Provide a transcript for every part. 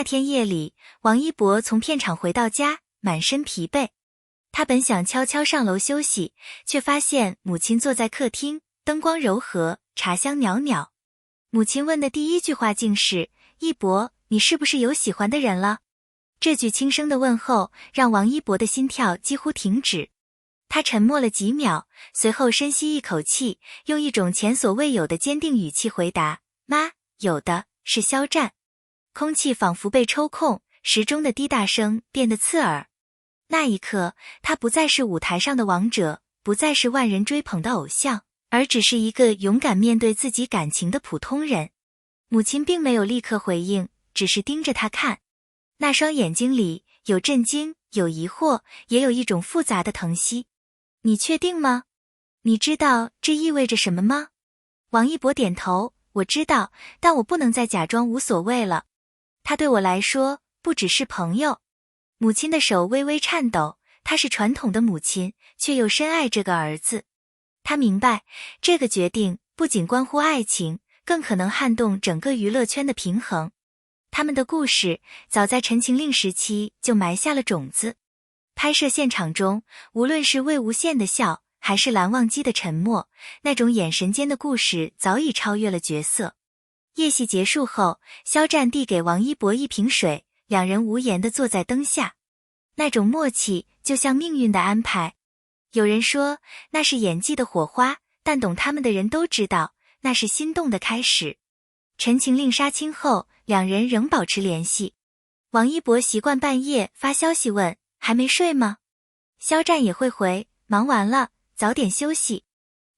天夜里，王一博从片场回到家，满身疲惫。他本想悄悄上楼休息，却发现母亲坐在客厅，灯光柔和，茶香袅袅。母亲问的第一句话竟是：一博，你是不是有喜欢的人了？这句轻声的问候让王一博的心跳几乎停止。他沉默了几秒，随后深吸一口气，用一种前所未有的坚定语气回答：妈，有的，是肖战。空气仿佛被抽空，时钟的滴答声变得刺耳。那一刻，他不再是舞台上的王者，不再是万人追捧的偶像，而只是一个勇敢面对自己感情的普通人。母亲并没有立刻回应，只是盯着他看。那双眼睛里有震惊，有疑惑，也有一种复杂的疼惜。你确定吗？你知道这意味着什么吗？王一博点头，我知道，但我不能再假装无所谓了。他对我来说，不只是朋友。母亲的手微微颤抖，她是传统的母亲，却又深爱这个儿子。她明白，这个决定不仅关乎爱情，更可能撼动整个娱乐圈的平衡。他们的故事早在《陈情令》时期就埋下了种子。拍摄现场中，无论是魏无羡的笑，还是蓝忘机的沉默，那种眼神间的故事早已超越了角色。夜戏结束后，肖战递给王一博一瓶水，两人无言地坐在灯下。那种默契就像命运的安排。有人说那是演技的火花，但懂他们的人都知道，那是心动的开始。陈情令杀青后，两人仍保持联系。王一博习惯半夜发消息问，还没睡吗？肖战也会回，忙完了，早点休息。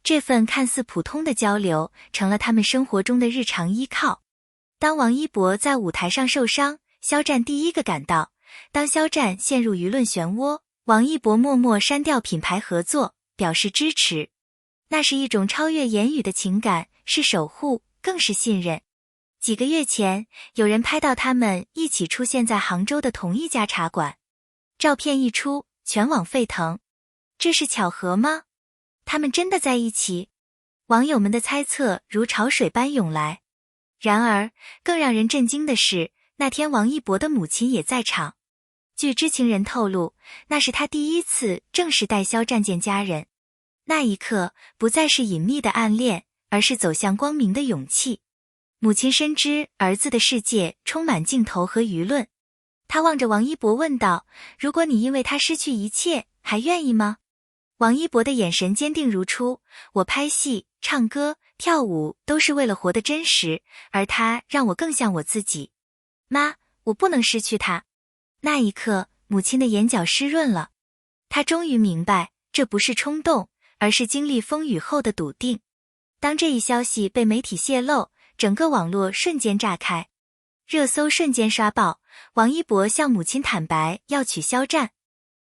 这份看似普通的交流，成了他们生活中的日常依靠。当王一博在舞台上受伤，肖战第一个赶到；当肖战陷入舆论漩涡，王一博默默删掉品牌合作，表示支持。那是一种超越言语的情感，是守护，更是信任。几个月前，有人拍到他们一起出现在杭州的同一家茶馆。照片一出，全网沸腾。这是巧合吗？他们真的在一起？网友们的猜测如潮水般涌来。然而，更让人震惊的是，那天王一博的母亲也在场。据知情人透露，那是他第一次正式带肖战见家人。那一刻，不再是隐秘的暗恋，而是走向光明的勇气。母亲深知儿子的世界充满镜头和舆论。他望着王一博问道：如果你因为他失去一切，还愿意吗？王一博的眼神坚定如初，我拍戏、唱歌、跳舞都是为了活得真实，而他让我更像我自己。妈，我不能失去他。那一刻，母亲的眼角湿润了。她终于明白，这不是冲动，而是经历风雨后的笃定。当这一消息被媒体泄露，整个网络瞬间炸开，热搜瞬间刷爆。王一博向母亲坦白要娶肖战，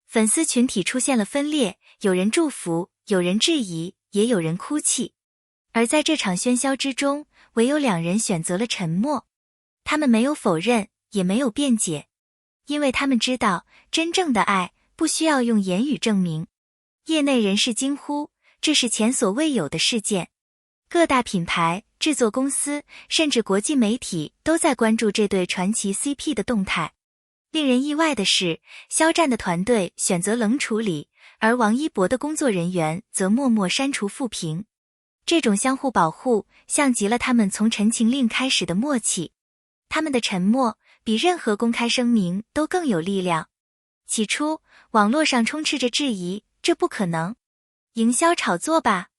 粉丝群体出现了分裂，有人祝福，有人质疑，也有人哭泣。而在这场喧嚣之中，唯有两人选择了沉默。他们没有否认，也没有辩解，因为他们知道，真正的爱不需要用言语证明。业内人士惊呼，这是前所未有的事件。各大品牌、制作公司，甚至国际媒体都在关注这对传奇 CP 的动态。令人意外的是，肖战的团队选择冷处理，而王一博的工作人员则默默删除负评。这种相互保护，像极了他们从《陈情令》开始的默契。他们的沉默，比任何公开声明都更有力量。起初，网络上充斥着质疑，这不可能，营销炒作吧。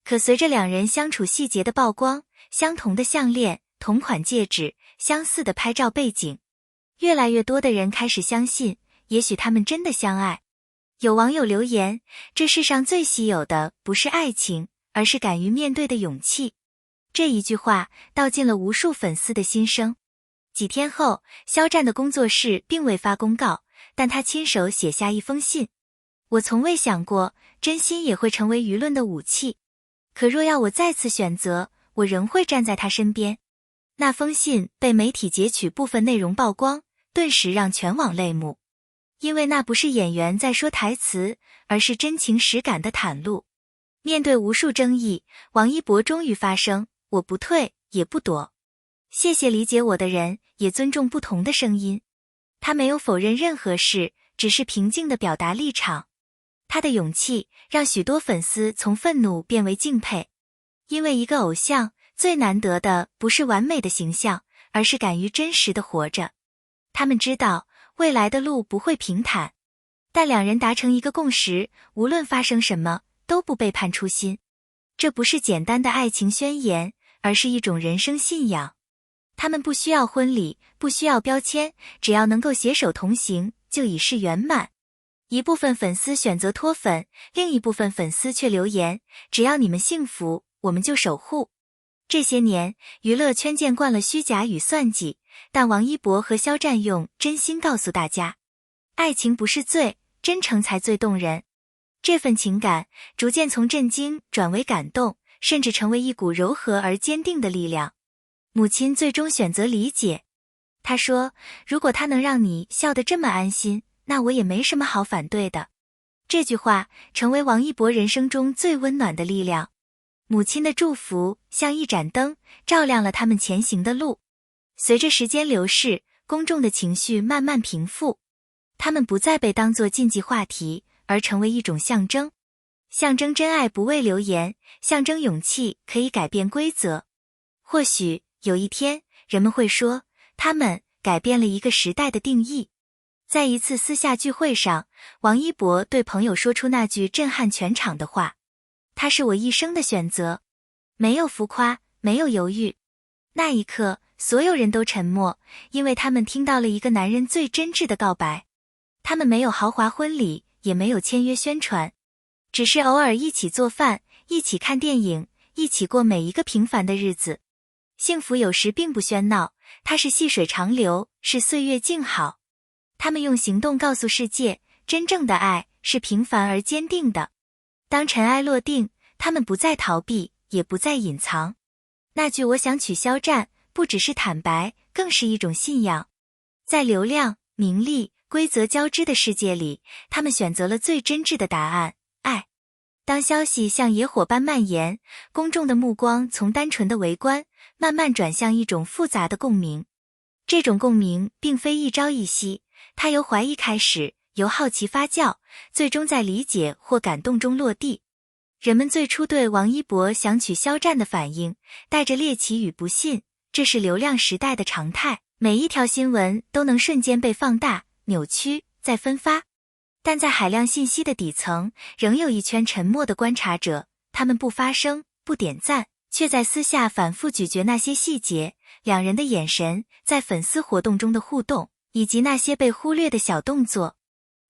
可随着两人相处细节的曝光，相同的项链、同款戒指、相似的拍照背景，越来越多的人开始相信，也许他们真的相爱。有网友留言，这世上最稀有的不是爱情，而是敢于面对的勇气。这一句话道尽了无数粉丝的心声。几天后，肖战的工作室并未发公告，但他亲手写下一封信。我从未想过，真心也会成为舆论的武器。可若要我再次选择，我仍会站在他身边。那封信被媒体截取部分内容曝光，顿时让全网泪目。因为那不是演员在说台词，而是真情实感的袒露。面对无数争议，王一博终于发声，我不退，也不躲。谢谢理解我的人，也尊重不同的声音。他没有否认任何事，只是平静地表达立场。他的勇气让许多粉丝从愤怒变为敬佩。因为一个偶像最难得的不是完美的形象，而是敢于真实地活着。他们知道未来的路不会平坦，但两人达成一个共识，无论发生什么，都不背叛初心。这不是简单的爱情宣言，而是一种人生信仰。他们不需要婚礼，不需要标签，只要能够携手同行，就已是圆满。一部分粉丝选择脱粉，另一部分粉丝却留言：只要你们幸福，我们就守护。这些年，娱乐圈见惯了虚假与算计，但王一博和肖战用真心告诉大家，爱情不是罪，真诚才最动人。这份情感逐渐从震惊转为感动，甚至成为一股柔和而坚定的力量。母亲最终选择理解，她说：如果他能让你笑得这么安心，那我也没什么好反对的。这句话成为王一博人生中最温暖的力量。母亲的祝福像一盏灯，照亮了他们前行的路。随着时间流逝，公众的情绪慢慢平复，他们不再被当作禁忌话题，而成为一种象征。象征真爱不畏流言，象征勇气可以改变规则。或许有一天，人们会说，他们改变了一个时代的定义。在一次私下聚会上，王一博对朋友说出那句震撼全场的话：他是我一生的选择，没有浮夸，没有犹豫。那一刻，所有人都沉默，因为他们听到了一个男人最真挚的告白。他们没有豪华婚礼，也没有签约宣传，只是偶尔一起做饭，一起看电影，一起过每一个平凡的日子。幸福有时并不喧闹，它是细水长流，是岁月静好。他们用行动告诉世界，真正的爱是平凡而坚定的。当尘埃落定，他们不再逃避，也不再隐藏。那句我想娶肖战，不只是坦白，更是一种信仰。在流量、名利、规则交织的世界里，他们选择了最真挚的答案：爱。当消息像野火般蔓延，公众的目光从单纯的围观，慢慢转向一种复杂的共鸣。这种共鸣并非一朝一夕，它由怀疑开始，由好奇发酵，最终在理解或感动中落地。人们最初对王一博想娶肖战的反应，带着猎奇与不信，这是流量时代的常态。每一条新闻都能瞬间被放大、扭曲、再分发。但在海量信息的底层，仍有一圈沉默的观察者，他们不发声，不点赞，却在私下反复咀嚼那些细节，两人的眼神，在粉丝活动中的互动，以及那些被忽略的小动作。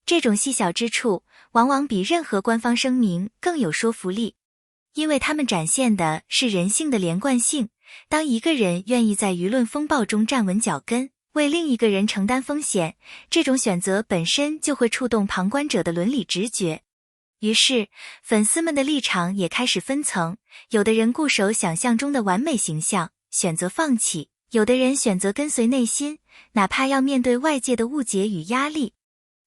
这种细小之处，往往比任何官方声明更有说服力，因为他们展现的是人性的连贯性。当一个人愿意在舆论风暴中站稳脚跟，为另一个人承担风险，这种选择本身就会触动旁观者的伦理直觉。于是，粉丝们的立场也开始分层，有的人固守想象中的完美形象，选择放弃；有的人选择跟随内心，哪怕要面对外界的误解与压力。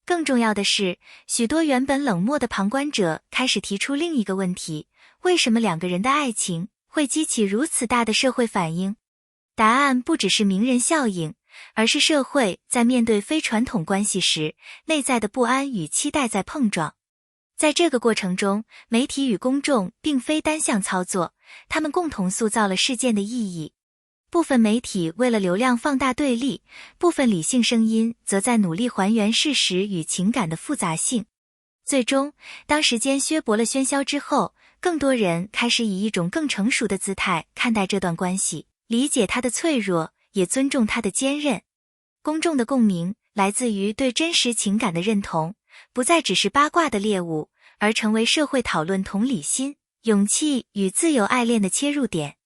更重要的是，许多原本冷漠的旁观者开始提出另一个问题：为什么两个人的爱情会激起如此大的社会反应？答案不只是名人效应，而是社会在面对非传统关系时，内在的不安与期待在碰撞。在这个过程中，媒体与公众并非单向操作，他们共同塑造了事件的意义。部分媒体为了流量放大对立，部分理性声音则在努力还原事实与情感的复杂性。最终，当时间削薄了喧嚣之后，更多人开始以一种更成熟的姿态看待这段关系，理解它的脆弱，也尊重它的坚韧。公众的共鸣来自于对真实情感的认同，不再只是八卦的猎物，而成为社会讨论同理心、勇气与自由爱恋的切入点。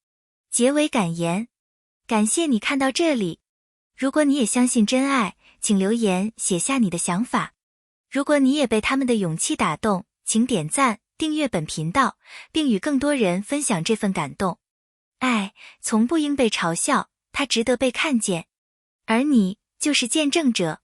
结尾感言：感谢你看到这里。如果你也相信真爱，请留言写下你的想法。如果你也被他们的勇气打动，请点赞、订阅本频道，并与更多人分享这份感动。爱从不应被嘲笑，它值得被看见。而你就是见证者。